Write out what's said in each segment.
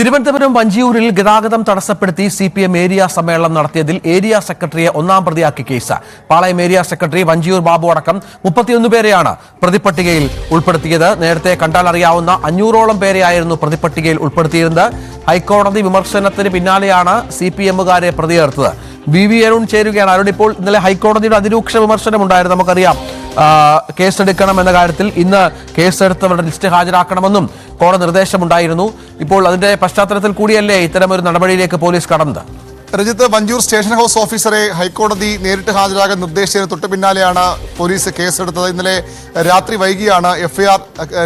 തിരുവനന്തപുരം വഞ്ചിയൂരിൽ ഗതാഗതം തടസ്സപ്പെടുത്തി CPM area സമ്മേളനം നടത്തിയതിൽ ഏരിയ സെക്രട്ടറിയെ ഒന്നാം പ്രതിയാക്കി കേസ്. പാളയം ഏരിയ സെക്രട്ടറി വഞ്ചിയൂർ ബാബു അടക്കം 31 പേരെയാണ് പ്രതിപട്ടികയിൽ ഉൾപ്പെടുത്തിയത്. നേരത്തെ കണ്ടാൽ അറിയാവുന്ന 500ഓളം പേരെയായിരുന്നു പ്രതിപട്ടികയിൽ ഉൾപ്പെടുത്തിയിരുന്നത്. ഹൈക്കോടതി വിമർശനത്തിന് പിന്നാലെയാണ് സിപിഎമ്മുകാരെ പ്രതി ചേർത്തത്. വി അരുൺ ചേരുകയാണ്. അരുൺ, ഇപ്പോൾ ഇന്നലെ ഹൈക്കോടതിയുടെ അതിരൂക്ഷ വിമർശനമുണ്ടായിരുന്നു. നമുക്കറിയാം കേസെടുക്കണം എന്ന കാര്യത്തിൽ ഇന്ന് കേസെടുത്തവരുടെ ലിസ്റ്റ് ഹാജരാക്കണമെന്നും കോടതി നിർദ്ദേശമുണ്ടായിരുന്നു. ഇപ്പോൾ അതിന്റെ പശ്ചാത്തലത്തിൽ കൂടിയല്ലേ ഇത്തരമൊരു നടപടിയിലേക്ക് പോലീസ് കടന്നത്? രഞ്ജിത്ത്, വഞ്ചൂർ സ്റ്റേഷൻ ഹൗസ് ഓഫീസറെ ഹൈക്കോടതി നേരിട്ട് ഹാജരാകാൻ നിർദ്ദേശിച്ചതിന് തൊട്ടു പിന്നാലെയാണ് പോലീസ് കേസെടുത്തത്. ഇന്നലെ രാത്രി വൈകിയാണ് എഫ്ഐആർ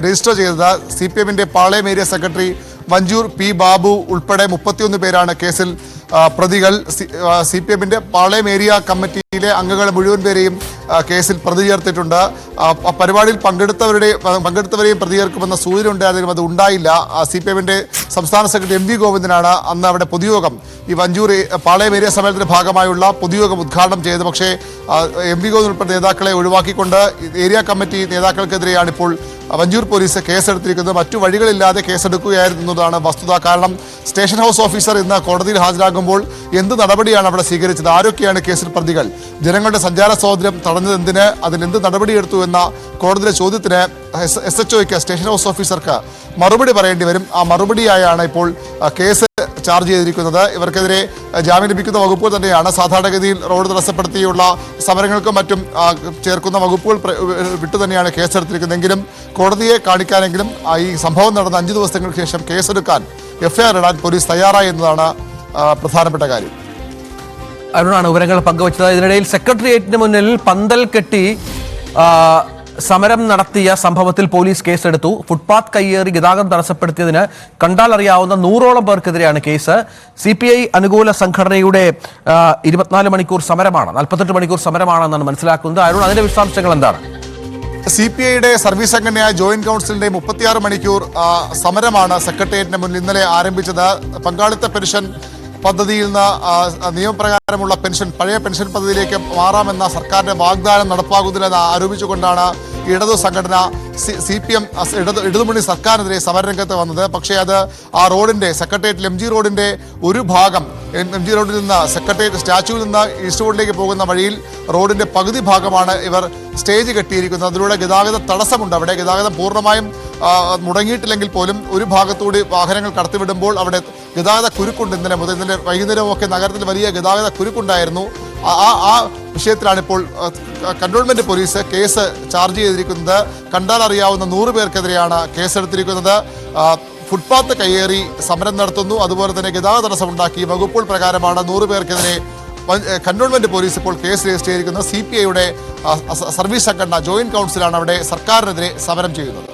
രജിസ്റ്റർ ചെയ്തത്. സിപിഎമ്മിന്റെ Palayam area secretary Vanchoor P Babu ഉൾപ്പെടെ 31 പേരാണ് കേസിൽ പ്രതികൾ. സിപിഎമ്മിന്റെ പാളയം ഏരിയ കമ്മിറ്റിയിലെ അംഗങ്ങൾ മുഴുവൻ പേരെയും കേസിൽ പ്രതി ചേർത്തിട്ടുണ്ട്. പരിപാടിയിൽ പങ്കെടുത്തവരെയും പ്രതി ചേർക്കുമെന്ന സൂചന ഉണ്ടായിരുന്നെങ്കിലും അത് ഉണ്ടായില്ല. സിപിഎമ്മിന്റെ സംസ്ഥാന സെക്രട്ടറി എം വി ഗോവിന്ദനാണ് അന്ന് അവിടെ പൊതുയോഗം, ഈ വഞ്ചൂർ പാളയം ഏരിയ സമ്മേളനത്തിന്റെ ഭാഗമായുള്ള പൊതുയോഗം ഉദ്ഘാടനം ചെയ്തത്. പക്ഷേ എം വി ഗോവിന്ദൻ ഉൾപ്പെടെ നേതാക്കളെ ഒഴിവാക്കിക്കൊണ്ട് ഏരിയ കമ്മിറ്റി നേതാക്കൾക്കെതിരെയാണ് ഇപ്പോൾ വഞ്ചൂർ പോലീസ് കേസെടുത്തിരിക്കുന്നത്. മറ്റു വഴികളില്ലാതെ കേസെടുക്കുകയായിരുന്നു എന്നതാണ് വസ്തുത. കാരണം സ്റ്റേഷൻ ഹൗസ് ഓഫീസർ ഇന്ന് കോടതിയിൽ ഹാജരാകുമ്പോൾ എന്ത് നടപടിയാണ് അവിടെ സ്വീകരിച്ചത്, ആരൊക്കെയാണ് കേസിൽ പ്രതികൾ, ജനങ്ങളുടെ സഞ്ചാര സ്വാതന്ത്ര്യം തടഞ്ഞത് എന്തിന്, അതിലെന്ത് നടപടിയെടുത്തു എന്ന കോടതിയുടെ ചോദ്യത്തിന് SHOയ്ക്ക് സ്റ്റേഷൻ ഹൗസ് ഓഫീസർക്ക് മറുപടി പറയേണ്ടി വരും. ആ മറുപടിയായാണ് ഇപ്പോൾ കേസ് ചാർജ് ചെയ്തിരിക്കുന്നത്. ഇവർക്കെതിരെ ജാമ്യം ലഭിക്കുന്ന വകുപ്പുകൾ തന്നെയാണ്. സാധാരണഗതിയിൽ റോഡ് തടസ്സപ്പെടുത്തിയുള്ള സമരങ്ങൾക്കും മറ്റും ചേർക്കുന്ന വകുപ്പുകൾ വിട്ടു തന്നെയാണ് കേസെടുത്തിരിക്കുന്നതെങ്കിലും കോടതിയെ കാണിക്കാനെങ്കിലും ഈ സംഭവം നടന്ന 5 ദിവസങ്ങൾക്ക് ശേഷം കേസെടുക്കാൻ എഫ്ഐആർ ഇടാൻ പോലീസ് തയ്യാറായി എന്നതാണ് പ്രധാനപ്പെട്ട കാര്യം. അരുണാണ് വിവരങ്ങൾ പങ്കുവച്ചത്. ഇതിനിടയിൽ സെക്രട്ടേറിയറ്റിന് മുന്നിൽ പന്തൽ കെട്ടി സമരം നടത്തിയ സംഭവത്തിൽ പോലീസ് കേസെടുത്തു. ഫുട്പാത്ത് കയ്യേറി ഗതാഗതം തടസ്സപ്പെടുത്തിയതിന് കണ്ടാൽ അറിയാവുന്ന 100ഓളം പേർക്കെതിരെയാണ് കേസ്. CPI അനുകൂല സംഘടനയുടെ 24 മണിക്കൂർ സമരമാണ്, 48 മണിക്കൂർ സമരമാണെന്നാണ് മനസ്സിലാക്കുന്നത്. അരുൺ, അതിന്റെ വിശദാംശങ്ങൾ എന്താണ്? CPIയുടെ സർവീസ് സംഘടനയായ ജോയിന്റ് കൗൺസിലിന്റെ 36 മണിക്കൂർ സമരമാണ് സെക്രട്ടേറിയറ്റിന് മുന്നിൽ ഇന്നലെ ആരംഭിച്ചത്. പങ്കാളിത്ത പെൻഷൻ പദ്ധതിയിൽ നിന്ന് നിയമപ്രകാരമുള്ള പെൻഷൻ പഴയ പെൻഷൻ പദ്ധതിയിലേക്ക് മാറാമെന്ന സർക്കാരിന്റെ വാഗ്ദാനം നടപ്പാകുന്നില്ലെന്ന് ആരോപിച്ചുകൊണ്ടാണ് ഇടതു സംഘടന CPM ഇടതുമുന്നണി സർക്കാരിനെതിരെ സമരരംഗത്ത് വന്നത്. പക്ഷേ അത് ആ റോഡിന്റെ സെക്രട്ടേറിയറ്റിൽ MG റോഡിന്റെ ഒരു ഭാഗം, MG റോഡിൽ നിന്ന് സെക്രട്ടേറിയറ്റ് സ്റ്റാച്യുവിൽ നിന്ന് ഈസ്റ്റ് റോഡിലേക്ക് പോകുന്ന വഴിയിൽ റോഡിന്റെ പകുതി ഭാഗമാണ് ഇവർ സ്റ്റേജ് കെട്ടിയിരിക്കുന്നത്. അതിലൂടെ ഗതാഗത തടസ്സമുണ്ട്. അവിടെ ഗതാഗതം പൂർണ്ണമായും മുടങ്ങിയിട്ടില്ലെങ്കിൽ പോലും ഒരു ഭാഗത്തൂടി വാഹനങ്ങൾ കടത്തിവിടുമ്പോൾ അവിടെ ഗതാഗത കുരുക്കുണ്ട്. ഇന്നലെ വൈകുന്നേരമൊക്കെ നഗരത്തിൽ വലിയ ഗതാഗത കുരുക്കുണ്ടായിരുന്നു. ആ വിഷയത്തിലാണ് ഇപ്പോൾ കന്റോൺമെന്റ് പോലീസ് കേസ് ചാർജ് ചെയ്തിരിക്കുന്നത്. കണ്ടാൽ അറിയാവുന്ന 100 പേർക്കെതിരെയാണ് കേസെടുത്തിരിക്കുന്നത്. ഫുട്പാത്ത് കയ്യേറി സമരം നടത്തുന്നു, അതുപോലെ തന്നെ ഗതാഗത തടസ്സമുണ്ടാക്കി വകുപ്പുകൾ പ്രകാരമാണ് 100 പേർക്കെതിരെ കന്റോൺമെന്റ് പോലീസ് ഇപ്പോൾ കേസ് രജിസ്റ്റർ ചെയ്തിരിക്കുന്നത്. CPIയുടെ സർവീസ് സംഘടന ജോയിന്റ് കൗൺസിലാണ് അവിടെ സർക്കാരിനെതിരെ സമരം ചെയ്യുന്നത്.